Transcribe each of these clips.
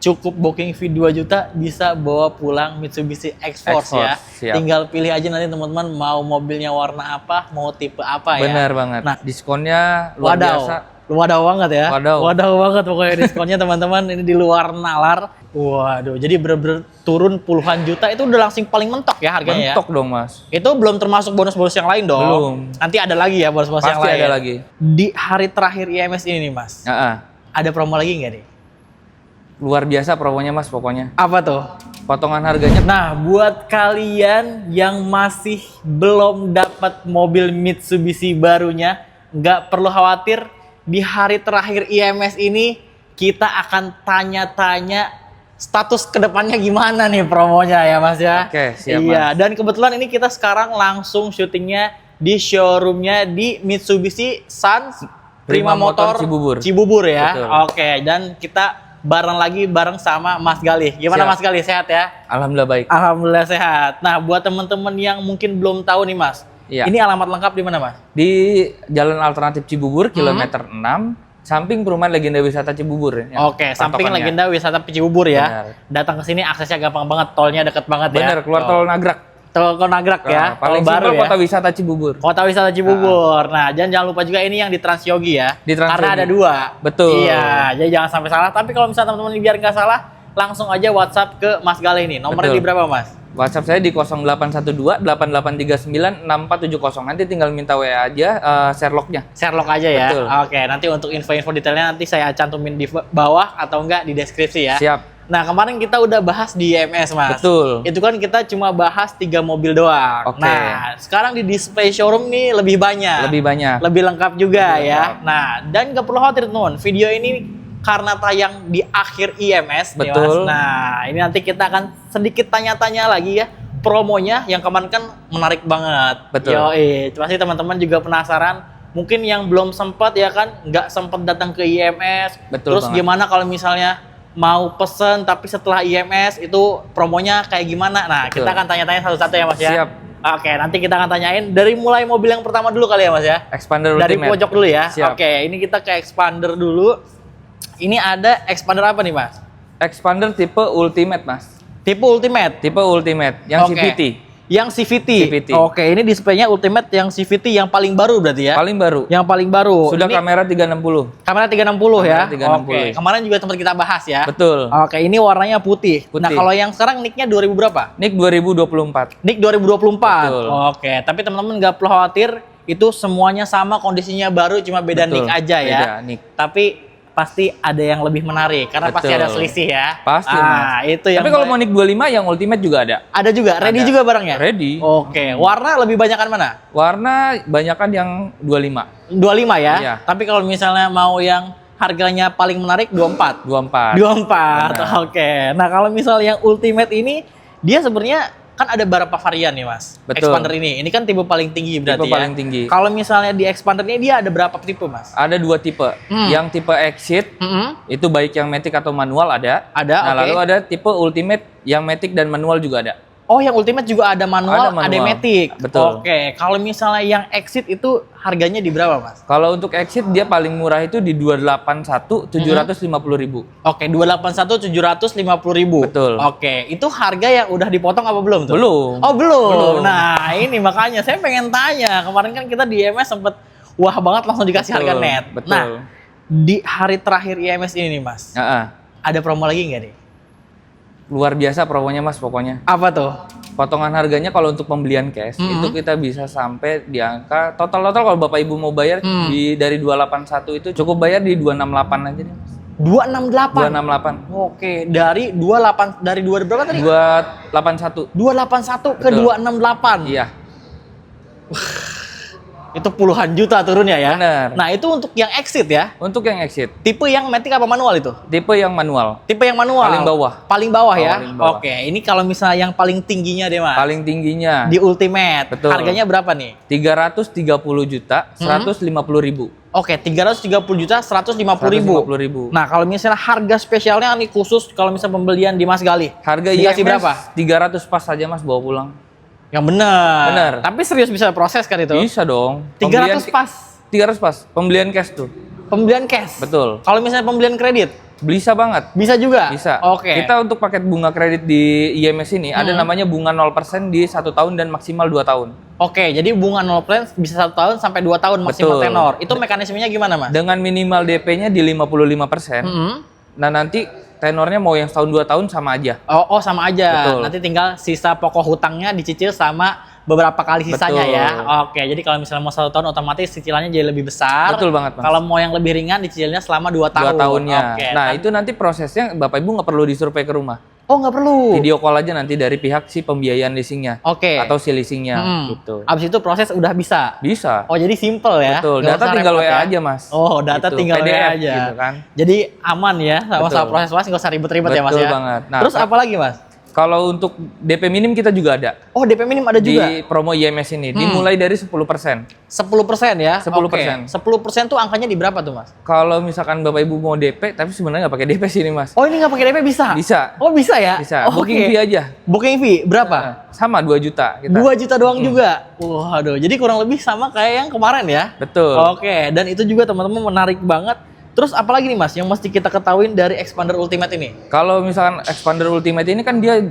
cukup booking fee 2 juta bisa bawa pulang Mitsubishi X-Force ya. Siap. Tinggal pilih aja nanti teman-teman mau mobilnya warna apa, mau tipe apa ya. Benar banget. Nah, diskonnya luar biasa. Wadaw banget ya. Wadaw Banget pokoknya diskonnya teman-teman. Ini di luar nalar. Waduh, jadi bener-bener turun puluhan juta itu udah langsung paling mentok ya harganya. Mentok dong mas. Itu belum termasuk bonus-bonus yang lain dong. Belum. Nanti ada lagi ya bonus-bonus yang lain. Pasti ada lagi. Di hari terakhir IMS ini nih mas, ada promo lagi nggak nih? Luar biasa promonya mas pokoknya. Apa tuh? Potongan harganya. Nah, buat kalian yang masih belum dapat mobil Mitsubishi barunya, nggak perlu khawatir. Di hari terakhir IMS ini kita akan tanya-tanya status kedepannya gimana nih promonya ya mas ya. Oke, siap iya, mas. dan kebetulan ini kita sekarang langsung syutingnya di showroomnya di Mitsubishi Sun Prima Motor Cibubur ya. Betul. Oke, dan kita bareng sama Mas Galih. Gimana Siap. Mas Galih, sehat ya? Alhamdulillah baik. Alhamdulillah sehat. Nah, buat teman-teman yang mungkin belum tahu nih mas, Iya. ini alamat lengkap di mana mas? Di Jalan Alternatif Cibubur kilometer 6, samping perumahan Legenda Wisata Cibubur. Ya, Oke, samping Legenda Wisata Cibubur ya. Benar. Datang ke sini aksesnya gampang banget, tolnya deket banget ya. Bener, keluar tol Nagrak. Tol Nagrak ya. Paling baru simpel ya. Kota Wisata Cibubur. Kota Wisata Cibubur. Nah, jangan lupa juga ini yang di Transyogi ya. Di Transyogi. Karena ada 2. Betul. Iya, jadi jangan sampai salah. Tapi kalau misalnya teman-teman biar nggak salah, langsung aja WhatsApp ke Mas Galih ini. Nomornya Betul. di berapa mas? WhatsApp saya di 0812-8839-6470. Nanti tinggal minta WA aja Sherlock-nya. Sherlock aja ya. Betul. Oke, nanti untuk info-info detailnya nanti saya cantumin di bawah atau enggak di deskripsi ya. Siap. Nah, kemarin kita udah bahas di IMS mas. Betul. Itu kan kita cuma bahas 3 mobil doang. Oke. Nah, sekarang di display showroom nih lebih banyak. Lebih lengkap juga Lebih ya. lengkap. Nah, dan nggak perlu khawatir teman. Video ini karena tayang di akhir IMS. nih, Mas. Betul. Nah, ini nanti kita akan sedikit tanya-tanya lagi ya. Promonya yang kemarin kan menarik banget. Betul. Yoi, pasti teman-teman juga penasaran. Mungkin yang belum sempat ya kan, nggak sempat datang ke IMS. Betul Terus banget. gimana kalau misalnya mau pesen tapi setelah IMS itu promonya kayak gimana? Nah, Betul. kita akan tanya-tanya satu-satu ya Mas ya. Siap. Oke, nanti kita akan tanyain dari mulai mobil yang pertama dulu kali ya Mas ya. Expander Dari Ultimate. pojok dulu ya. Siap. Oke, ini kita ke Expander dulu. Ini ada Expander apa nih Mas? Expander tipe Ultimate mas. Tipe Ultimate. Tipe Ultimate yang Oke. CVT. Yang CVT. CVT. Oke, ini displaynya Ultimate yang CVT yang paling baru berarti ya? Paling baru. Yang paling baru. Sudah Ini kamera 360. kamera 360 ya? Kamera 360. Oke, kemarin juga tempat kita bahas ya? Betul. Oke, ini warnanya putih. Nah, Putih. kalau yang sekarang nicknya 2000 berapa? Nick 2024. Nick 2024. Betul. Oke, tapi teman-teman nggak perlu khawatir, itu semuanya sama, kondisinya baru, cuma beda Betul, nick aja ya. beda nick. Tapi pasti ada yang lebih menarik karena pasti Betul. ada selisih ya. Pasti Ah, mas. itu yang Tapi kalau mau Nick 25 yang Ultimate juga ada. ada juga, ready Ada. juga barangnya? Ready. Oke, warna lebih banyakan mana? Warna banyakan yang 25. 25 ya? Iya. Tapi kalau misalnya mau yang harganya paling menarik 24. 24. 24. Benar. Oke. Nah, kalau misalnya yang Ultimate ini dia sebenarnya kan ada beberapa varian nih, Mas. Betul. Expander ini. Ini kan tipe paling tinggi berarti Tipe ya. paling tinggi. Kalau misalnya di Expander ini dia ada berapa tipe, Mas? Ada 2 tipe. Yang tipe Exit itu baik yang matic atau manual ada. Ada, Nah, oke. lalu ada tipe Ultimate yang matic dan manual juga ada. Oh, yang Ultimate juga ada manual, Ada manual. ada matic. Betul. Oke. Kalau misalnya yang Exit itu harganya di berapa, Mas? Kalau untuk Exit dia paling murah itu di 281 750.000. Oke, 281 750.000. Betul. Oke, itu harga yang udah dipotong apa belum tuh? Belum. Oh, belum. Belum. Nah, ini makanya saya pengen tanya. Kemarin kan kita di IMS sempet wah banget langsung dikasih Betul, harga net. betul. Nah, di hari terakhir IMS ini nih, Mas. Ada promo lagi nggak nih? Luar biasa promonya mas pokoknya. Apa tuh? Potongan harganya kalau untuk pembelian cash itu kita bisa sampai di angka total kalau Bapak Ibu mau bayar dari 281 itu cukup bayar di 268 aja deh mas. 268. 268. Oke, dari 28 dari 2 berapa tadi? 281. 281 ke Betul. 268. Iya. Itu puluhan juta turunnya ya. Bener. Nah, itu untuk yang Exit ya. Untuk yang Exit, Tipe yang matic apa manual itu? tipe yang manual. Tipe yang manual. Paling bawah. Paling bawah ya. Paling bawah. Oke, ini kalau misalnya yang paling tingginya deh, Mas. Paling tingginya Di Ultimate. Betul. Harganya berapa nih? 330 juta 150.000. Oke, 330 juta 150.000. 150.000. Nah, kalau misalnya harga spesialnya nih khusus kalau misalnya pembelian di Mas Galih. Harga dikasih IMS berapa? 300 pas saja mas bawa pulang. Yang benar. Benar. Tapi serius bisa proses kan itu? Bisa dong. 300 pas. 300 pas. Pembelian cash tuh. Pembelian cash. Betul. Kalau misalnya pembelian kredit? Bisa banget. Bisa juga? Bisa. Oke. Kita untuk paket bunga kredit di IMS ini ada namanya bunga 0% di 1 tahun dan maksimal 2 tahun. Oke, jadi bunga 0% bisa 1 tahun sampai 2 tahun maksimal Betul. tenor. Itu mekanismenya gimana, Mas? Dengan minimal DP-nya di 55%. Nah, nanti tenornya mau yang setahun 2 tahun sama aja. Oh, sama aja. Betul. Nanti tinggal sisa pokok hutangnya dicicil sama beberapa kali sisanya Betul. ya. Oke, jadi kalau misalnya mau 1 tahun otomatis cicilannya jadi lebih besar. Betul banget, Mas. Kalau mau yang lebih ringan dicicilnya selama 2 tahun. 2 tahunnya. Oke. Nah, itu nanti prosesnya Bapak Ibu nggak perlu disurvei ke rumah. Oh, nggak perlu. Video call aja nanti dari pihak si pembiayaan leasingnya. Oke. Atau si leasingnya gitu. Abis itu proses udah bisa. Bisa. Oh, jadi simple ya. Betul. Nggak Data usah tinggal repot WA ya. aja, Mas. Oh, data Gitu. tinggal PDF WA aja. gitu kan. Jadi aman ya sama Betul. proses nggak usah ribet-ribet ya, Mas Betul ya. banget. Nah, Terus apa lagi, Mas? Kalau untuk DP minim kita juga ada. Oh, DP minim ada juga. Di promo IMS ini dimulai dari 10%. 10% ya? 10%. Oke. 10% tuh angkanya di berapa tuh, Mas? Kalau misalkan Bapak Ibu mau DP, tapi sebenarnya nggak pakai DP sih ini, Mas. Oh, ini nggak pakai DP bisa? Bisa. Oh, bisa ya? Bisa. Oh, Booking oke. fee aja. Booking fee berapa? Sama 2 juta kita. 2 juta doang juga. Waduh, jadi kurang lebih sama kayak yang kemarin ya? Betul. Oke, dan itu juga teman-teman menarik banget. Terus apalagi nih, Mas yang mesti kita ketahuin dari Expander Ultimate ini? Kalau misalkan Expander Ultimate ini kan dia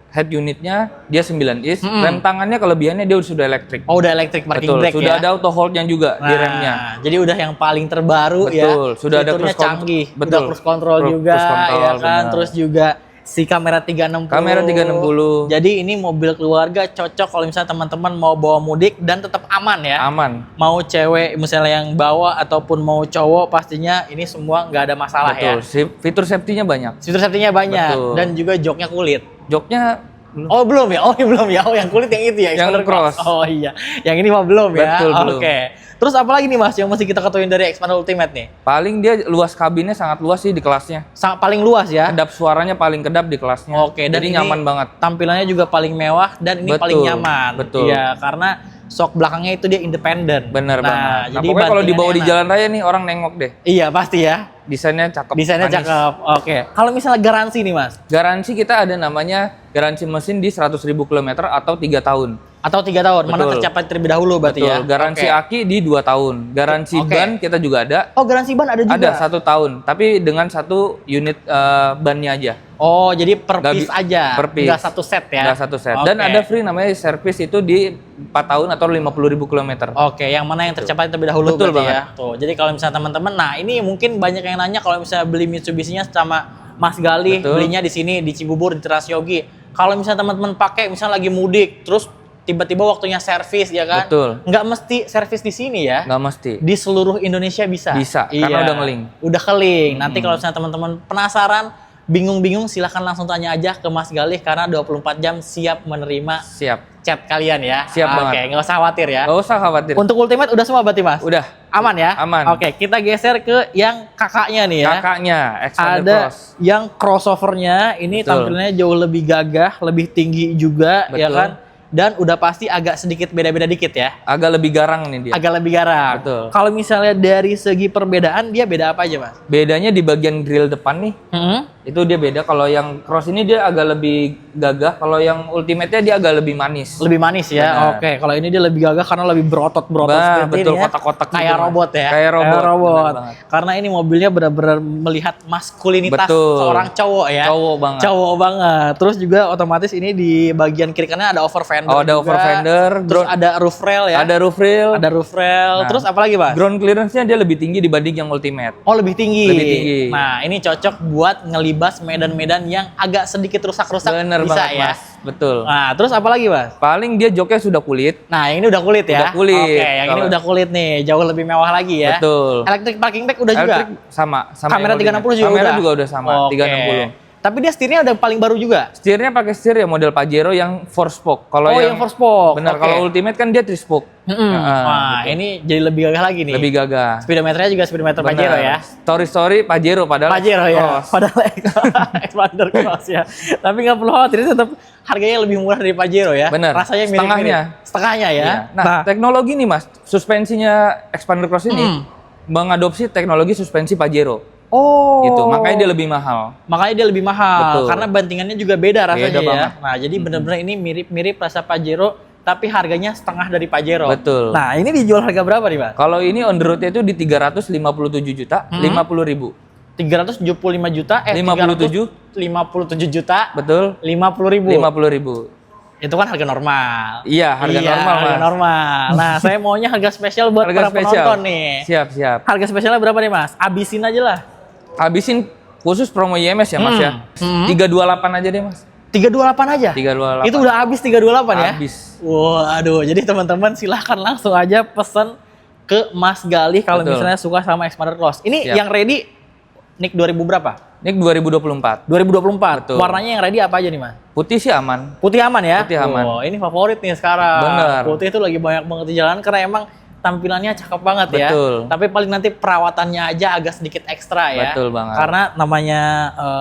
head unitnya dia 9 is, rem tangannya kelebihannya dia sudah elektrik. Oh, udah electric parking Betul, brake sudah ya? ada auto hold-nya juga di remnya. Jadi udah yang paling terbaru ya. Betul, sudah ada Fiturnya cruise control. canggih. Betul. Udah cruise control juga Cruise control, ya kan. benar. Terus juga si kamera 360. Kamera 360. Jadi ini mobil keluarga cocok kalau misalnya teman-teman mau bawa mudik dan tetap aman ya. Aman. Mau cewek misalnya yang bawa ataupun mau cowok pastinya ini semua nggak ada masalah Betul. ya. Fitur safety-nya banyak. Fitur safety-nya banyak Betul. dan juga joknya kulit. Joknya Oh belum ya? Oh belum ya? Oh yang kulit yang itu ya? Yang Expander cross. Oh iya, yang ini mah belum ya? Betul, belum. Oke. Terus apa lagi nih Mas yang mesti kita ketahuin dari Expander Ultimate nih? paling dia luas kabinnya sangat luas sih di kelasnya. Paling luas ya? Kedap suaranya paling kedap di kelasnya. Oke, dan jadi ini nyaman banget. Tampilannya juga paling mewah dan ini Betul, paling nyaman. betul. Iya, karena sok belakangnya itu dia independen. Bener banget. Nah, Jadi pokoknya kalau dibawa di bantingannya jalan raya nih orang nengok deh. enak. Iya, pasti ya. Desainnya cakep. Desainnya manis. cakep. Oke. Kalau misalnya garansi nih, Mas. Garansi kita ada namanya garansi mesin di 100.000 km atau 3 tahun. Atau 3 tahun, mana Betul. tercapai terlebih dahulu berarti ya. Betul. Garansi Oke. aki di 2 tahun. Garansi Oke. ban kita juga ada. Oh, garansi ban ada juga. Ada 1 tahun, tapi dengan 1 unit bannya aja. Oh, jadi per Nggak piece bi- aja. per piece. Nggak satu set ya. Nggak 1 set. Oke. Dan ada free namanya service itu di 4 tahun atau 50.000 km. Oke, yang mana yang tercapai terlebih dahulu Betul berarti banget. ya. Tuh, jadi kalau misalnya teman-teman, nah ini mungkin banyak yang nanya kalau misalnya beli Mitsubishi-nya sama Mas Galih, Betul. belinya di sini di Cibubur di Teras Yogi. Kalau misalnya teman-teman pakai misalnya lagi mudik, terus tiba-tiba waktunya servis ya kan? Betul. Nggak mesti servis di sini ya. Nggak mesti. Di seluruh Indonesia bisa. Bisa, karena udah ngeling. Udah keling. Nanti kalau misalnya teman-teman penasaran, bingung-bingung silahkan langsung tanya aja ke Mas Galih karena 24 jam siap menerima Siap. chat kalian ya. Siap banget. Oke, nggak usah khawatir ya. Nggak usah khawatir. Untuk Ultimate udah semua berarti Mas? Udah. Aman ya? Aman. Oke, kita geser ke yang kakaknya nih ya. Kakaknya, Expander Ada Cross. yang crossovernya, ini Betul. tampilannya jauh lebih gagah, lebih tinggi juga ya Betul. kan? Dan udah pasti agak sedikit beda-beda dikit ya. Agak lebih garang nih dia. Agak lebih garang. Betul. Kalau misalnya dari segi perbedaan, dia beda apa aja Mas? Bedanya di bagian grill depan nih. Itu dia beda. Kalau yang Cross ini dia agak lebih gagah. Kalau yang Ultimate-nya dia agak lebih manis. Lebih manis ya. Benar. Oke, kalau ini dia lebih gagah karena lebih berotot-berotot Bah, seperti betul, ini ya. kotak-kotak gitu, Kayak Mas. robot ya. Kayak robot, benar banget. Karena ini mobilnya benar-benar melihat maskulinitas Betul. seorang cowok ya. Cowok banget. Cowok banget. Terus juga otomatis ini di bagian kiri kanan ada over fender. Oh, ada juga. over fender, Terus ada roof rail ya. Ada roof rail. Ada roof rail. Nah, Terus apa lagi, Pak? Ground clearance-nya dia lebih tinggi dibanding yang Ultimate. Oh, lebih tinggi. Lebih tinggi. Nah, ini cocok buat ngelibas medan-medan yang agak sedikit rusak-rusak Bener bisa banget, ya. Mas. Betul. Nah, terus apa lagi, Mas? Paling dia joknya sudah kulit. Nah, yang ini udah kulit ya. Udah kulit. Oke, yang ini Kalau- udah kulit nih, jauh lebih mewah lagi ya. Betul. Electric parking brake udah juga. Elektrik sama Kamera yang 360 Ultimate. juga Kamera udah. juga udah sama, Oke. 360. Tapi dia setirnya udah paling baru juga. Setirnya pakai setir ya model Pajero yang 4 spoke. Kalau Oh, yang 4 spoke. Benar, Oke. kalau Ultimate kan dia 3 spoke. Wah, gitu. ini jadi lebih gagah lagi nih. Lebih gagah. Speedometernya juga speedometer Pajero ya. Story Pajero padahal Pajero ya. Cross. Padahal Expander Cross ya. Tapi nggak perlu khawatir, tetap harganya lebih murah dari Pajero ya. Bener. Rasanya mirip-mirip. Setengahnya ya. Iya. Nah, teknologi nih Mas, suspensinya Expander Cross ini mengadopsi teknologi suspensi Pajero. Oh. Gitu, makanya dia lebih mahal. Makanya dia lebih mahal Betul. karena bantingannya juga beda rasanya Beda ya. banget. Nah, jadi benar-benar ini mirip-mirip rasa Pajero tapi harganya setengah dari Pajero. Betul. Nah, ini dijual harga berapa nih, Pak? Kalau ini on the road-nya itu di 357 juta 50.000. 375 juta, 57 juta, betul, 50.000. 50.000. Itu kan harga normal. Iya, harga normal, harga Mas. normal. Nah, saya maunya harga spesial buat Harga para spesial. penonton nih. Siap. Harga spesialnya berapa nih, Mas? Abisin aja lah. Habisin khusus promo IMS ya, Mas ya. 328 aja deh, Mas. 328 aja? 328. Itu udah habis 328 ya? Habis. Waduh, jadi teman-teman silahkan langsung aja pesen ke Mas Galih kalau Betul. misalnya suka sama Xpander Cross. Ini Siap. yang ready NIK 2000 berapa? Ini 2024. 2024. Betul. Warnanya yang ready apa aja nih, Mas? Putih sih aman. Putih aman ya? Putih aman. Oh, ini favorit nih sekarang. Bener. Putih itu lagi banyak banget di jalan karena emang tampilannya cakep banget ya. Betul. Tapi paling nanti perawatannya aja agak sedikit ekstra ya. Betul banget. Karena namanya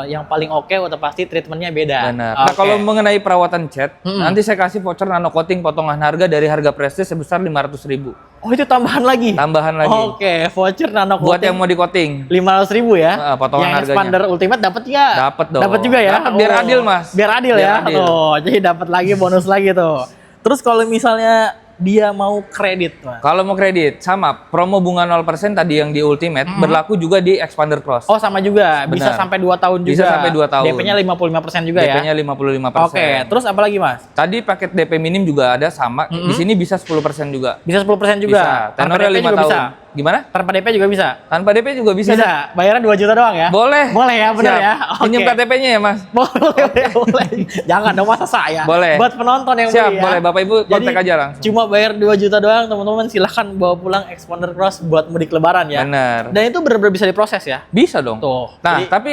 yang paling oke udah pasti treatmentnya beda. Benar. Oke. Nah, kalau mengenai perawatan cat, nanti saya kasih voucher nano coating potongan harga dari harga Prestige sebesar 500.000. Oh, itu tambahan lagi? Tambahan lagi. Oke, voucher nano Buat coating yang mau di coating. 500.000 ya. Potongan yang harganya. Xpander Ultimate dapat nggak? Dapat dong. Dapat juga ya. Dapat, biar adil, Mas. Biar adil Biar ya. adil. Tuh, jadi dapat lagi bonus lagi tuh. Terus kalau misalnya dia mau kredit, Mas. Kalau mau kredit, sama. Promo bunga 0% tadi yang di Ultimate, berlaku juga di Xpander Cross. Oh, sama juga. Bisa Benar. sampai 2 tahun juga. Bisa sampai 2 tahun. DP-nya 55% juga ya. DP-nya 55%. Oke, terus apa lagi, Mas? Tadi paket DP minim juga ada sama. Di sini bisa 10% juga. Bisa 10% juga. Bisa. Tenornya 5 juga tahun. bisa. Gimana? Tanpa DP juga bisa. Tanpa DP juga bisa. Bisa. Bayarnya 2 juta doang ya? Boleh. Boleh ya, benar Siap. ya. Pinjam Oke. KTP-nya ya, Mas? Boleh. Jangan dong, masa saya. Boleh. Buat penonton yang Siap, beli ya. boleh. Bapak Ibu kontak Jadi, aja langsung. Cuma bayar 2 juta doang, teman-teman silahkan bawa pulang Xpander Cross buat mudik lebaran ya. Bener. Dan itu benar-benar bisa diproses ya. Bisa dong. Tuh. Nah, Jadi- tapi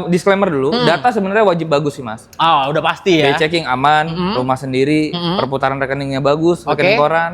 disclaimer dulu, data sebenarnya wajib bagus sih, Mas. Oh, udah pasti ya. Biaya checking aman, rumah sendiri, perputaran rekeningnya bagus, Oke. rekening koran.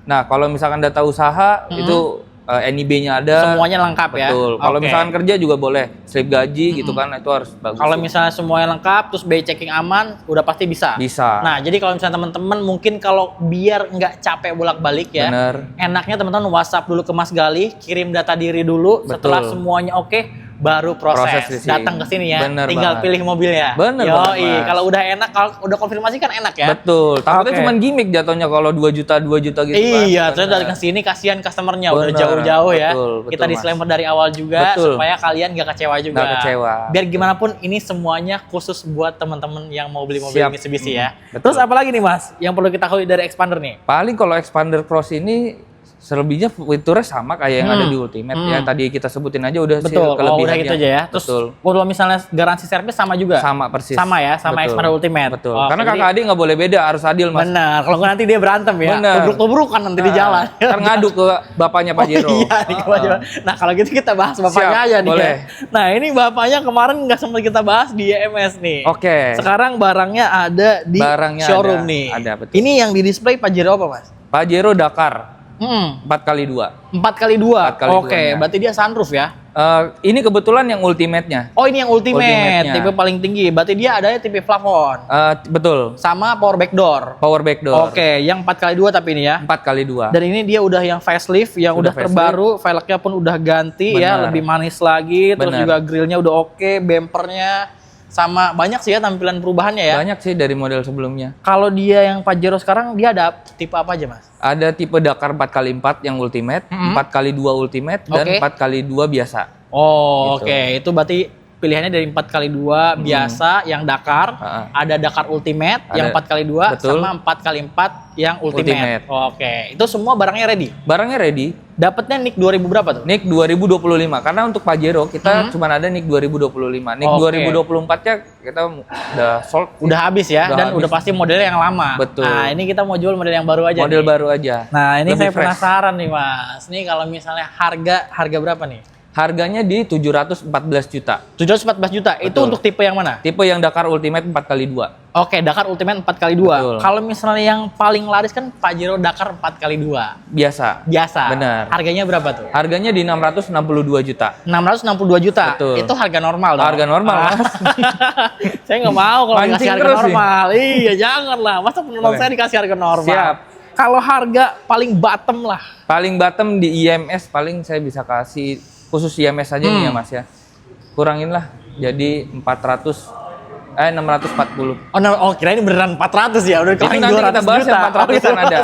Nah, kalau misalkan data usaha itu NIB-nya ada. Semuanya lengkap ya. Betul. Kalau Oke. misalkan kerja juga boleh, slip gaji gitu kan, itu harus bagus. Kalau misalnya semuanya lengkap, terus biaya checking aman, udah pasti bisa. Bisa. Nah, jadi kalau misalnya teman-teman mungkin kalau biar nggak capek bolak-balik ya, Bener. enaknya teman-teman WhatsApp dulu ke Mas Galih, kirim data diri dulu, Betul. setelah semuanya oke, baru Proses proses. leasing. Datang ke sini ya, Bener tinggal banget. pilih mobilnya. Bener Yoi, banget, Mas. kalau udah enak, kalau udah konfirmasi kan enak ya. Betul. Takutnya Oke. cuma gimmick jatuhnya kalau 2 juta gitu kan. Iya, terus Bener. dari sini kasihan customernya udah Bener. jauh-jauh ya. Betul, Kita Mas. disclaimer dari awal juga Betul. supaya kalian gak kecewa juga. Nggak kecewa. Biar gimana pun ini semuanya khusus buat teman-teman yang mau beli mobil Siap. Mitsubishi ya. Betul. Terus apa lagi nih Mas yang perlu kita ketahui dari Xpander nih? Paling kalau Xpander Cross ini selebihnya fiturnya sama kayak yang ada di Ultimate ya. Tadi kita sebutin aja udah sih Betul. Oh, kelebihannya. udah gitu aja ya. Terus Betul. kalau misalnya garansi servis sama juga. Sama persis. Sama ya, sama Betul. Xpander Ultimate. Betul. Oke, Karena jadi- kakak adik nggak boleh beda, harus adil, Mas. Benar. Kalau nggak nanti dia berantem ya. Bener. Tubruk-tubrukan nanti di jalan. Ntar ngadu ke bapaknya Pak Jero. Iya, nih, nah kalau gitu kita bahas bapaknya Siap, aja nih. boleh. Ya. Nah ini bapaknya kemarin nggak sempat kita bahas di EMS nih. Oke. Sekarang barangnya ada di Barangnya showroom ada, nih. ada, betul. Ini yang di display Pajero apa Mas? Pajero Dakar 4x2. 4x2. 4x2 Oke, -nya. berarti dia sunroof ya? Ini kebetulan yang Ultimate-nya. Oh ini yang ultimate, Ultimate-nya. tipe paling tinggi. Berarti dia ada tipe plafon. Betul. Sama power back door. Power back door. Oke, yang 4x2 tapi ini ya. 4x2. Dan ini dia udah yang facelift, yang Sudah udah terbaru, velgnya pun udah ganti ya, Benar. lebih manis lagi, terus Benar. juga grillnya udah oke, bempernya sama banyak sih ya tampilan perubahannya ya. Banyak sih dari model sebelumnya. Kalau dia yang Pajero sekarang dia ada tipe apa aja Mas? Ada tipe Dakar 4x4 yang Ultimate, 4x2 Ultimate, dan Oke. 4x2 biasa. Oh Gitu. oke, itu berarti pilihannya dari 4x2 biasa yang Dakar, Ha-ha. ada Dakar Ultimate yang Ada. 4x2 Betul. sama 4x4 yang Ultimate. Ultimate. Oke, itu semua barangnya ready. Barangnya ready. Dapatnya NIK 2000 berapa tuh? NIK 2025 karena untuk Pajero kita cuma ada NIK 2025. NIK Oke. 2024-nya kita udah sold. Udah habis ya, Udah dan habis. udah pasti modelnya yang lama. Betul. Nah, ini kita mau jual model yang baru aja Model nih. baru aja. Nah, ini Lebih saya fresh. penasaran nih, Mas. Nih kalau misalnya harga berapa nih? Harganya di 714 juta. 714 juta. Itu Betul. untuk tipe yang mana? Tipe yang Dakar Ultimate 4x2. Oke, Dakar Ultimate 4x2. Betul. Kalau misalnya yang paling laris kan Pajero Dakar 4x2. Biasa. Biasa. Benar. Harganya berapa tuh? Harganya di 662 juta. 662 juta. Betul. Itu harga normal dong. Harga normal, Mas. Saya nggak mau kalau Mancing dikasih harga terus nih. normal. Iya, jangan lah. Masa penonton Boleh. saya dikasih harga normal? Siap. Kalau harga paling bottom lah. Paling bottom di IMS paling saya bisa kasih khusus IMS aja nih ya Mas ya. Kurangin lah jadi 640. Oh, kira ini beneran 400 ya? Udah Itu kali nanti 200 kita bahas juta. yang 400-an ada.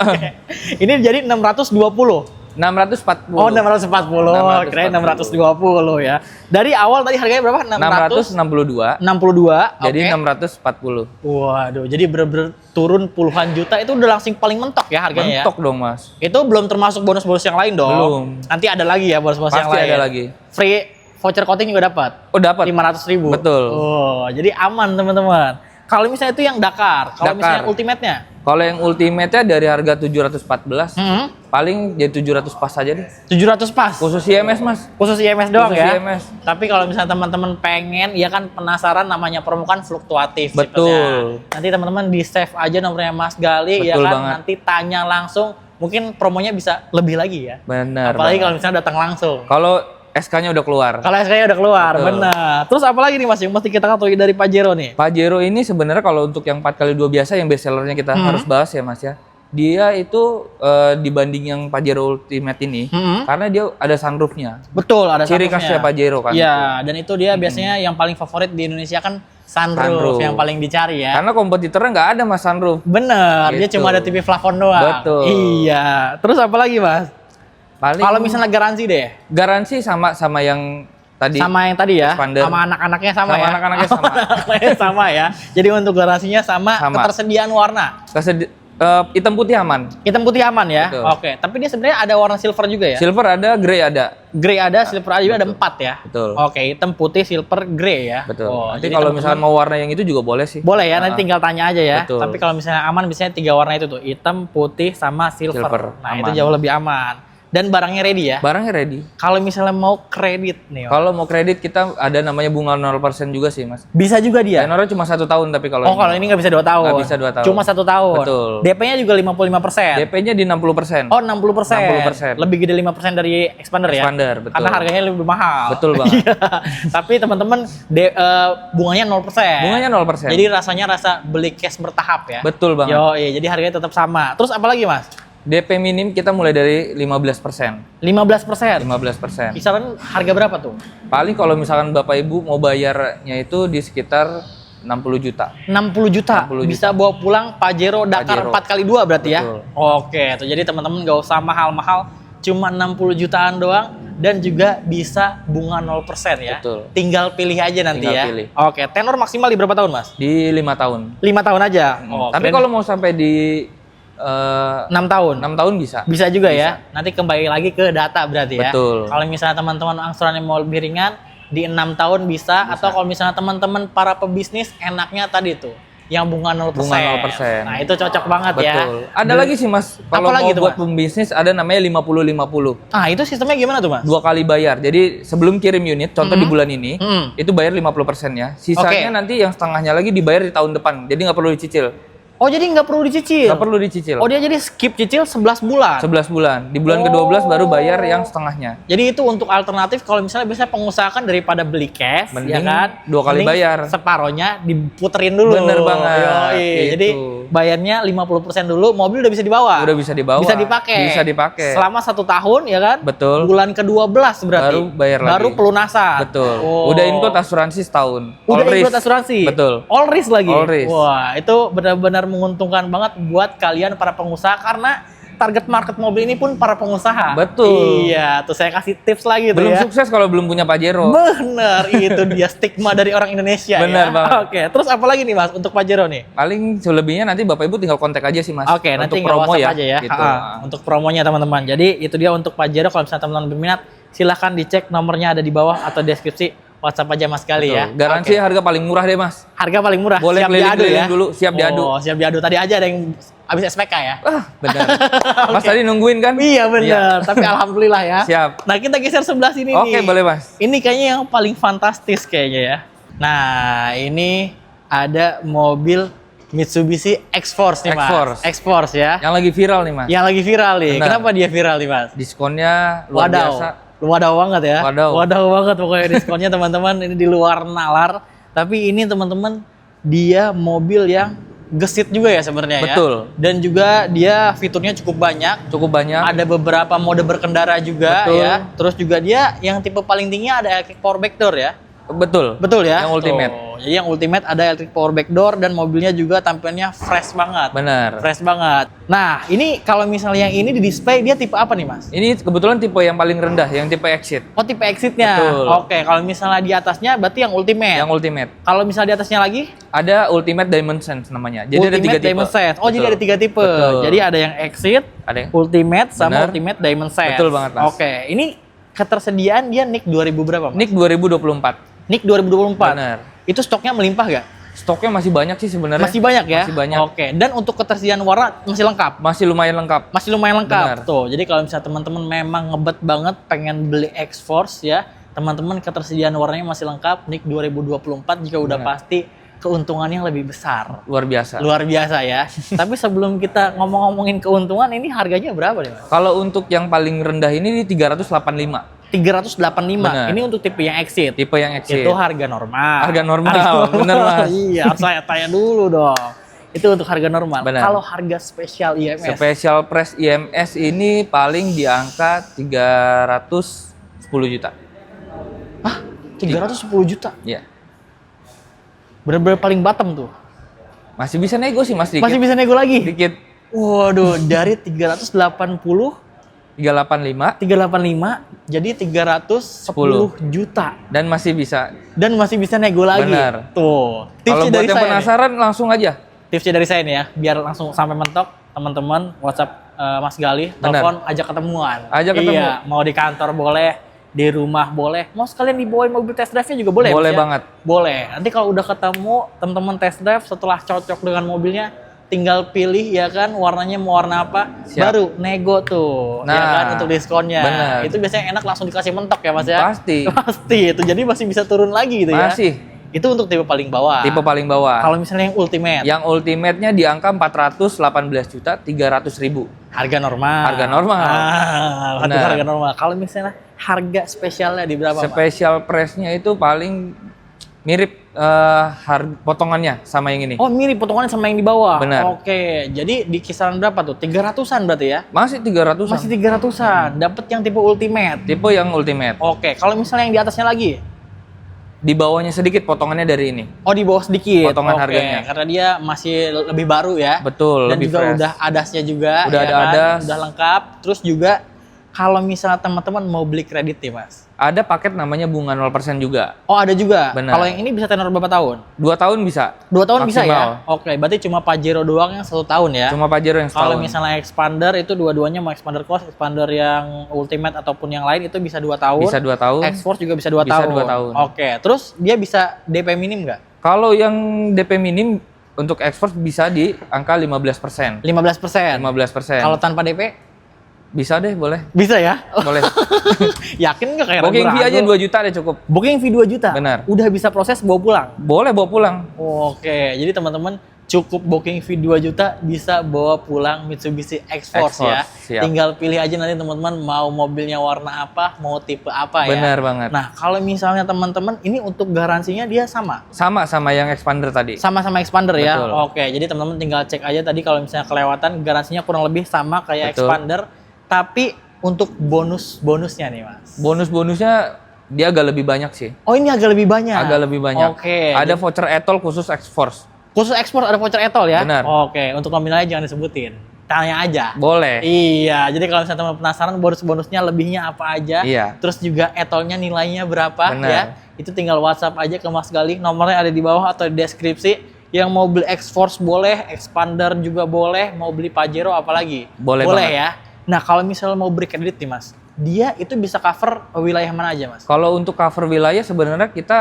Oke. Ini jadi 620. 640. Oh, 640. Kirain 620 ya. Dari awal tadi harganya berapa? 662. 62. Jadi oke. 640. Waduh, jadi bener-bener turun puluhan juta, itu udah langsung paling mentok ya harganya Mentok dong, Mas. ya. Itu belum termasuk bonus-bonus yang lain dong. Belum. Nanti ada lagi ya bonus-bonus yang Pasti lain. ada lagi. Free voucher coating juga dapat. Oh, dapat. 500.000. Betul. Oh, jadi aman teman-teman. Kalau misalnya itu yang Dakar, kalau misalnya Dakar. Ultimate-nya? Kalau yang ultimate-nya dari harga 714, paling jadi 700 pas aja deh. 700 pas. Khusus IMS, Mas. Khusus IMS doang Khusus ya. IMS. Tapi kalau misalnya teman-teman pengen, ya kan penasaran, namanya promo kan fluktuatif. Betul. sifatnya. Nanti teman-teman di save aja nomornya Mas Gali, ya Betul kan. banget. Nanti tanya langsung, mungkin promonya bisa lebih lagi ya. Benar. Apalagi banget. kalau misalnya datang langsung. Kalau SK-nya udah keluar. Kalau SK-nya udah keluar, Betul. benar. Terus apa lagi nih Mas yang mesti kita ketahui dari Pajero nih? Pajero ini sebenarnya kalau untuk yang 4x2 biasa yang best sellernya kita harus bahas ya, Mas ya. Dia itu dibanding yang Pajero Ultimate ini, karena dia ada sunroofnya. Betul, ada Ciri khasnya Pajero kan. Iya, dan itu dia biasanya yang paling favorit di Indonesia kan sunroof, Sunroof. yang paling dicari ya. Karena kompetitornya nggak ada, Mas, sunroof. Bener, dia Gitu. cuma ada TV plafon doang. Betul. Iya. Terus apa lagi Mas? Paling Kalau misalnya garansi deh, garansi sama yang tadi. sama yang tadi ya, Expander. sama anak-anaknya sama, Sama ya. anak-anaknya sama. Anak-anaknya sama ya. Jadi untuk garansinya sama, Sama. ketersediaan warna. Hitam putih aman. Hitam putih aman ya. Betul. Oke, tapi dia sebenarnya ada warna silver juga ya. Silver ada, grey ada. Grey ada, silver ada juga, ada 4 ya. Betul. Oke, hitam, putih, silver, grey ya. Betul. Oh, Nanti jadi kalau teman-teman misalnya mau warna yang itu juga boleh sih. boleh ya, nanti tinggal tanya aja ya. Betul. Tapi kalau misalnya aman, biasanya 3 warna itu tuh, hitam, putih, sama silver. Nah, aman. itu jauh lebih aman. Dan barangnya ready ya. Barangnya ready. Kalau misalnya mau kredit nih, Om, Kalau mau kredit kita ada namanya bunga 0% juga sih, Mas. bisa juga dia. Tenornya cuma 1 tahun tapi kalau Kalau ini nggak bisa 2 tahun. Nggak bisa 2 tahun. Cuma 1 tahun. Betul. DP-nya juga 55%. DP-nya di 60%. Oh, 60%. 60%. Lebih gede 5% dari Expander ya. Expander, betul. Karena harganya lebih mahal. Betul banget. Iya. Tapi teman-teman bunganya 0%. Bunganya 0%. Jadi rasanya rasa beli cash bertahap ya. Betul banget. Yo, iya, jadi harganya tetap sama. Terus apa lagi, Mas? DP minim kita mulai dari 15%. 15%. 15%. Kisaran harga berapa tuh? Paling kalau misalkan Bapak Ibu mau bayarnya itu di sekitar 60 juta. 60 juta. 60 juta. Bisa bawa pulang Pajero Dakar Pajero. 4x2 berarti ya? Betul. Oke, tuh jadi teman-teman nggak usah mahal-mahal, cuma 60 jutaan doang dan juga bisa bunga 0% ya. Betul. Tinggal pilih aja nanti Tinggal ya. pilih. Oke, tenor maksimal di berapa tahun, Mas? Di 5 tahun. 5 tahun aja. Oh, Tapi kalau mau sampai di 6 tahun. 6 tahun bisa. Bisa juga ya. Nanti kembali lagi ke data berarti ya. Betul. Kalau misalnya teman-teman angsurannya mau lebih ringan, di 6 tahun bisa. Atau kalau misalnya teman-teman para pebisnis, enaknya tadi tuh yang bunga 0%. Bunga 0%. Nah, itu cocok banget ya. Betul. Ada lagi sih, Mas. Kalau Apa lagi mau tuh, buat Mas? pembisnis ada namanya 50-50. Ah, itu sistemnya gimana tuh, Mas? 2 kali bayar. Jadi sebelum kirim unit, contoh di bulan ini, itu bayar 50% ya. Sisanya Oke. nanti yang setengahnya lagi dibayar di tahun depan. Jadi nggak perlu dicicil. Oh, jadi nggak perlu dicicil? Nggak perlu dicicil. Oh, dia jadi skip cicil 11 bulan? 11 bulan. Di bulan ke-12 baru bayar yang setengahnya. Jadi itu untuk alternatif kalau misalnya biasanya pengusaha kan daripada beli cash, ya Mending kan? 2 kali Mending bayar. Separohnya diputerin dulu. Bener banget. Yoi. Gitu. Jadi bayarnya 50% dulu, mobil udah bisa dibawa. Udah bisa dibawa. Bisa dipakai. Bisa dipakai. Selama 1 tahun ya kan? Betul. Bulan ke-12 berarti. Baru bayar lagi. Baru pelunasan. Betul. Oh. Udah include asuransi setahun. Udah All ikut risk. asuransi. Betul. All risk lagi. All risk. Wah, itu benar-benar menguntungkan banget buat kalian para pengusaha karena target market mobil ini pun para pengusaha. Betul. Iya, tuh saya kasih tips lagi tuh Belum ya. sukses kalau belum punya Pajero. Bener, itu dia stigma dari orang Indonesia Bener ya. banget. Oke, terus apa lagi nih Mas untuk Pajero nih? Paling selebihnya nanti Bapak Ibu tinggal kontak aja sih, Mas. Oke, nanti untuk promo WhatsApp ya. aja ya. Gitu. Untuk promonya teman-teman. Jadi itu dia untuk Pajero, kalau misalnya teman-teman berminat silahkan dicek nomornya ada di bawah atau deskripsi. WhatsApp aja Mas kali ya. Betul. Garansi Oke. harga paling murah deh, Mas. Harga paling murah. Boleh siap diadu ya. keliling-keliling dulu, siap diadu. Oh, siap diadu. Tadi aja ada yang habis SPK ya. Benar. Mas tadi nungguin kan? Iya benar, tapi alhamdulillah ya. Siap. Nah, kita geser sebelah sini nih. Oke, boleh, Mas. Ini kayaknya yang paling fantastis kayaknya ya. Nah, ini ada mobil Mitsubishi X-Force nih, Mas. X-Force. X-Force ya. Yang lagi viral nih, Mas. Yang lagi viral nih. Benar. Kenapa dia viral nih, Mas? Diskonnya luar biasa. Wadaw banget ya. Wadaw. Banget pokoknya diskonnya teman-teman, ini di luar nalar. Tapi ini teman-teman, dia mobil yang gesit juga ya sebenarnya ya. Betul. Dan juga dia fiturnya cukup banyak. Cukup banyak. Ada beberapa mode berkendara juga. Betul. Ya. Terus juga dia yang tipe paling tinggi ada electric power back door ya. Betul. Betul ya. Yang ultimate. Tuh. Jadi yang Ultimate ada electric power back door dan mobilnya juga tampilannya fresh banget. Benar. Fresh banget. Nah, ini kalau misalnya yang ini di display dia tipe apa nih, Mas? Ini kebetulan tipe yang paling rendah, yang tipe Exit. Oh, tipe Exit-nya. Betul. Oke, kalau misalnya di atasnya berarti yang Ultimate. Yang Ultimate. Kalau misalnya di atasnya lagi Ada Ultimate Diamond Sense namanya. Jadi Ultimate ada 3 tipe. Diamond Sense. Oh, Betul. jadi ada 3 tipe. Betul. Jadi ada yang Exit, Ada yang Ultimate sama Benar. Ultimate Diamond Sense. Betul banget, Mas. Oke, ini ketersediaan dia NIK 2000 berapa, Mas? NIK 2024. NIK 2024. Benar. Itu stoknya melimpah gak? Stoknya masih banyak sih sebenarnya. Masih banyak ya? Masih banyak. Oke, dan untuk ketersediaan warna masih lengkap? Masih lumayan lengkap. Masih lumayan lengkap. Benar. Tuh, jadi kalau misalnya teman-teman memang ngebet banget pengen beli X-Force ya, teman-teman ketersediaan warnanya masih lengkap, NIK 2024 juga udah Benar. pasti keuntungannya lebih besar. Luar biasa. Luar biasa ya. Tapi sebelum kita ngomongin keuntungan, ini harganya berapa nih, Mas? Kalau untuk yang paling rendah ini di 385. 385. Benar. Ini untuk tipe yang Exit. Tipe yang Exit. Itu harga normal. Harga normal, bener, Mas. Iya, harus saya tanya dulu dong. Itu untuk harga normal. Benar. Kalau harga spesial IMS? Special Price IMS ini paling di angka 310 juta. Hah? 310 juta? Iya. Bener-bener paling bottom tuh. Masih bisa nego sih, Mas, dikit. Masih bisa nego lagi? Dikit. Waduh, dari 380 385 385 jadi 310 juta dan masih bisa. dan masih bisa nego lagi. Benar. Tuh. Kalau Tipsnya buat dari yang saya. penasaran langsung aja. Tipsnya dari saya nih ya, biar langsung sampai mentok, teman-teman WhatsApp Mas Gali, Benar. telepon, ajak ketemuan. Ajak ketemu. Iya, mau di kantor boleh, di rumah boleh, mau sekalian dibawain mobil test drive-nya juga boleh. Boleh Mas, ya? banget. Boleh. Nanti kalau udah ketemu, teman-teman test drive setelah cocok dengan mobilnya, tinggal pilih ya kan warnanya mau warna apa, Siap. baru nego tuh, ya Nah, kan untuk diskonnya. benar. Itu biasanya enak langsung dikasih mentok ya Mas ya. Pasti. Pasti itu. Jadi masih bisa turun lagi gitu ya. Masih. Itu untuk tipe paling bawah. Tipe paling bawah. Kalau misalnya yang ultimate, Yang ultimate-nya di angka 418 juta 300 ribu. harga normal. Harga normal. Ah, Benar. harga normal. Kalau misalnya harga spesialnya di berapa, Pak? Special price-nya itu paling mirip potongannya sama yang ini. Oh, mirip potongannya sama yang di bawah. Benar. Oke, jadi di kisaran berapa tuh? 300-an berarti ya? Masih 300-an. Masih 300-an. Dapat yang tipe ultimate. Tipe yang ultimate. Oke, kalau misalnya yang di atasnya lagi? Di bawahnya sedikit potongannya dari ini. Oh, di bawah sedikit. Potongan Oke, harganya. karena dia masih lebih baru ya. Betul, Dan lebih juga fresh. udah adasnya juga. Udah ya ada kan? adas. Udah lengkap. Terus juga kalau misalnya teman-teman mau beli kredit nih, Mas. Ada paket namanya bunga 0% juga. Oh, ada juga. Benar. Kalau yang ini bisa tenor berapa tahun? 2 tahun bisa. 2 tahun bisa Maksimal. ya? Oke, berarti cuma Pajero doang yang 1 tahun ya? Cuma Pajero yang Kalau setahun. misalnya expander itu dua-duanya mau expander cross, expander yang ultimate ataupun yang lain itu bisa 2 tahun. Bisa 2 tahun. X-Force juga bisa 2 Bisa tahun. 2 tahun. Oke, terus dia bisa DP minim nggak? Kalau yang DP minim untuk export bisa di angka 15%. 15%. 15%. Kalau tanpa DP? Bisa deh, boleh. Bisa ya? Boleh. Yakin nggak kayak Booking fee aja ragu-ragu? 2 juta deh cukup. Booking fee 2 juta? Benar. Udah bisa proses bawa pulang? Boleh bawa pulang. Oke, jadi teman-teman cukup booking fee 2 juta bisa bawa pulang Mitsubishi X-Force ya. X-Force, siap. Tinggal pilih aja nanti teman-teman mau mobilnya warna apa, mau tipe apa ya. Benar banget. Nah, kalau misalnya teman-teman ini untuk garansinya dia sama. Sama yang expander tadi. Sama-sama expander ya. Betul. Oke, jadi teman-teman tinggal cek aja tadi kalau misalnya kelewatan garansinya kurang lebih sama kayak Betul. expander, tapi untuk bonusnya nih, Mas. Bonus-bonusnya dia agak lebih banyak sih. Oh, ini agak lebih banyak. Agak lebih banyak. Oke. Ada voucher etol khusus X-Force. Khusus ekspor ada voucher etol ya? Benar. Oke, untuk nominalnya jangan disebutin. Tanya aja. Boleh. Iya, jadi kalau misalnya teman penasaran bonus-bonusnya lebihnya apa aja, Iya. terus juga etolnya nilainya berapa Benar. ya, itu tinggal WhatsApp aja ke Mas Gali, nomornya ada di bawah atau di deskripsi. Yang mau beli X-Force boleh, expander juga boleh, mau beli Pajero apalagi? Boleh banget. ya. Nah, kalau misalnya mau beli kredit nih Mas, dia itu bisa cover wilayah mana aja Mas? Kalau untuk cover wilayah sebenarnya kita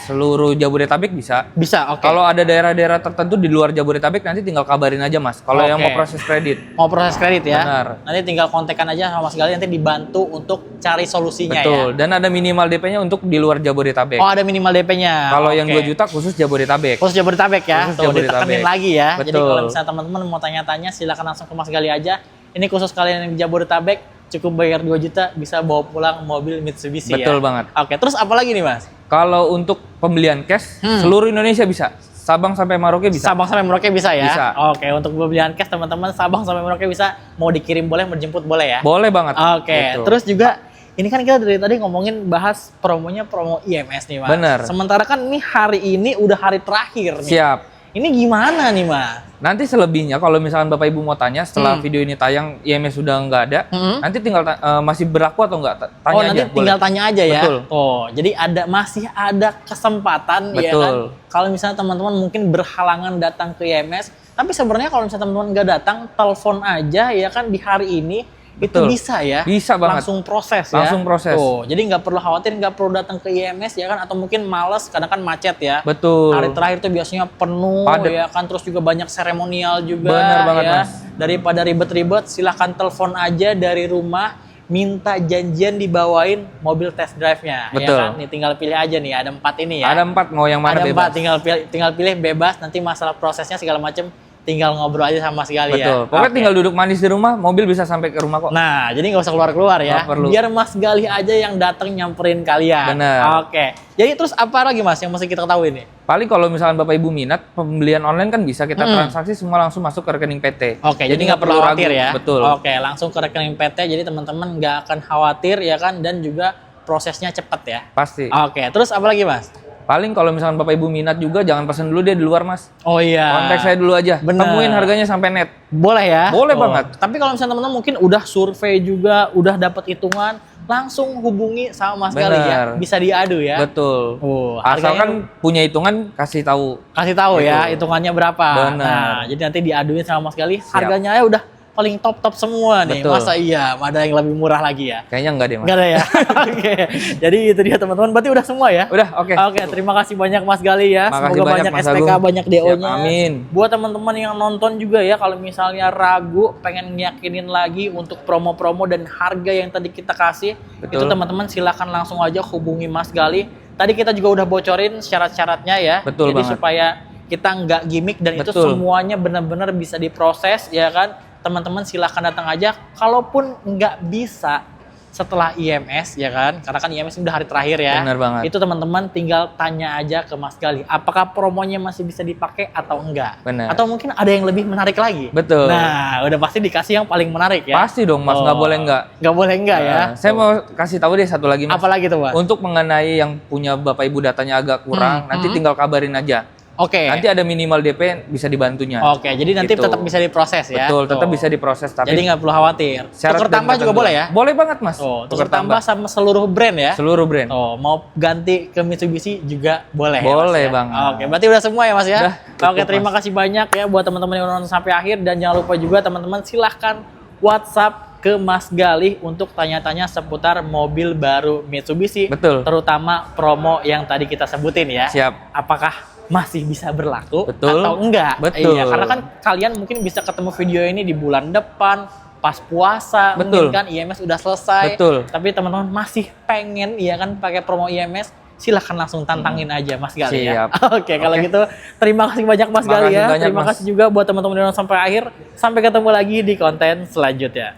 seluruh Jabodetabek bisa. Bisa, oke. Kalau ada daerah-daerah tertentu di luar Jabodetabek nanti tinggal kabarin aja Mas. Kalau yang Oke. mau proses kredit. Mau proses kredit ya? Benar. Nanti tinggal kontekan aja sama Mas Gali, nanti dibantu untuk cari solusinya Betul. ya. Dan ada minimal DP-nya untuk di luar Jabodetabek. Oh, ada minimal DP-nya. Kalau yang Oke. 2 juta khusus Jabodetabek. Khusus Jabodetabek ya. Khusus Tuh, Jabodetabek. ditekenin lagi ya. Jadi Betul. kalau misalnya teman-teman mau tanya-tanya silakan langsung ke Mas Gali aja. Ini khusus kalian yang di Jabodetabek, cukup bayar 2 juta bisa bawa pulang mobil Mitsubishi ya. Betul banget. Oke, terus apa lagi nih Mas? Kalau untuk pembelian cash, seluruh Indonesia bisa. Sabang sampai Merauke bisa. Sabang sampai Merauke bisa ya? Bisa. Oke, untuk pembelian cash teman-teman Sabang sampai Merauke bisa. Mau dikirim boleh, mau dijemput boleh ya? Boleh banget. Oke, Gitu. terus juga ini kan kita dari tadi ngomongin bahas promonya promo IMS nih Mas. Bener. Sementara kan ini hari ini udah hari terakhir nih. Siap. Ini gimana nih Mas? Nanti selebihnya kalau misalkan Bapak Ibu mau tanya setelah video ini tayang IMS sudah nggak ada, nanti tinggal masih berlaku atau nggak, tanya Oh aja. nanti tinggal boleh. tanya aja ya. Betul. Oh jadi masih ada kesempatan ya Betul. kan. Kalau misalnya teman-teman mungkin berhalangan datang ke IMS, tapi sebenarnya kalau misalnya teman-teman nggak datang, telepon aja ya kan di hari ini. Itu Betul. bisa ya, Bisa banget. langsung proses ya. Langsung proses. Tuh, jadi nggak perlu khawatir, nggak perlu datang ke IMS ya kan, atau mungkin males, kadang kan macet ya. Betul. Hari terakhir tuh biasanya penuh Padet. ya kan, terus juga banyak seremonial juga. Bener banget, ya. Mas. Daripada ribet-ribet, silahkan telepon aja dari rumah, minta janjian dibawain mobil test drive-nya. Betul. Ya kan? Nih tinggal pilih aja nih, ada 4 ini ya. Ada 4, mau yang mana Ada bebas. 4, tinggal pilih bebas. Nanti masalah prosesnya segala macam tinggal ngobrol aja sama sekali ya. Betul. Pokoknya Oke. tinggal duduk manis di rumah, mobil bisa sampai ke rumah kok. Nah, jadi nggak usah keluar-keluar ya. Nggak perlu. Biar Mas Galih aja yang datang nyamperin kalian. Bener. Oke. Jadi terus apa lagi Mas yang mesti kita ketahui nih? Paling kalau misalkan Bapak Ibu minat, pembelian online kan bisa kita transaksi semua langsung masuk ke rekening PT. Oke, jadi nggak perlu khawatir ya. Betul. Oke, langsung ke rekening PT. Jadi teman-teman nggak akan khawatir ya kan, dan juga prosesnya cepat ya. Pasti. Oke, terus apa lagi Mas? Paling kalau misalkan Bapak Ibu minat juga jangan pesen dulu dia di luar, Mas. Oh iya. Kontak saya dulu aja. Bener. Temuin harganya sampai net. Boleh ya? Boleh banget. Tapi kalau misalnya teman-teman mungkin udah survei juga, udah dapat hitungan, langsung hubungi sama Mas Galih ya. Bener. Bisa diadu ya. Betul. Oh, Asalkan punya hitungan kasih tahu. kasih tahu ya Betul. hitungannya berapa. Benar. Nah, jadi nanti diaduin sama Mas Galih, Siap. harganya ya udah paling top semua nih. Betul. Masa iya ada yang lebih murah lagi ya? Kayaknya enggak deh, Mas. Enggak ada ya. Oke. Jadi itu dia teman-teman. Berarti udah semua ya? Udah, oke. Oke, terima kasih banyak Mas Galih ya. Makasih Semoga banyak, banyak Mas SPK, Agung. banyak DO-nya. Siap, amin. Buat teman-teman yang nonton juga ya, kalau misalnya ragu, pengen ngiyakinin lagi untuk promo-promo dan harga yang tadi kita kasih, Betul. itu teman-teman silakan langsung aja hubungi Mas Galih. Tadi kita juga udah bocorin syarat-syaratnya ya. Betul Jadi banget. supaya kita nggak gimmick dan itu Betul. semuanya benar-benar bisa diproses ya kan. Teman-teman silahkan datang aja. Kalaupun nggak bisa setelah IMS ya kan, karena kan IMS udah hari terakhir ya. Benar banget. Itu teman-teman tinggal tanya aja ke Mas Galih, apakah promonya masih bisa dipakai atau enggak? Benar. Atau mungkin ada yang lebih menarik lagi? Betul. Nah, udah pasti dikasih yang paling menarik ya. Pasti dong, Mas. Nggak boleh nggak. Nggak boleh enggak ya. Nah, saya mau kasih tahu deh satu lagi, Mas. Apalagi tuh, Mas? Untuk mengenai yang punya Bapak Ibu datanya agak kurang, nanti tinggal kabarin aja. Oke. Nanti ada minimal DP bisa dibantunya. Oke, jadi nanti Gitu. tetap bisa diproses ya. Betul, tetap Tuh. bisa diproses. Tapi Jadi nggak perlu khawatir. syarat Tuker dan tambah juga ketentuan. boleh ya? Boleh banget, Mas. Oh, tuker tambah sama seluruh brand ya? Seluruh brand. Oh, mau ganti ke Mitsubishi juga boleh ya, Mas, Boleh ya? banget. Oke, berarti udah semua ya Mas ya? Udah, cukup, Oke, terima Mas. kasih banyak ya buat teman-teman yang nonton sampai akhir, dan jangan lupa juga teman-teman silahkan WhatsApp ke Mas Galih untuk tanya-tanya seputar mobil baru Mitsubishi. Betul. Terutama promo yang tadi kita sebutin ya. Siap. Apakah masih bisa berlaku Betul. atau enggak? Betul. Iya, karena kan kalian mungkin bisa ketemu video ini di bulan depan, pas puasa, Betul. mungkin kan IMS udah selesai. Betul. Tapi teman-teman masih pengen ya kan pakai promo IMS, silahkan langsung tantangin aja Mas Galih ya. Siap. Oke, kalau gitu terima kasih banyak Mas Makasih Galih ya. banyak, Terima Mas. kasih juga buat teman-teman yang nonton sampai akhir. Sampai ketemu lagi di konten selanjutnya.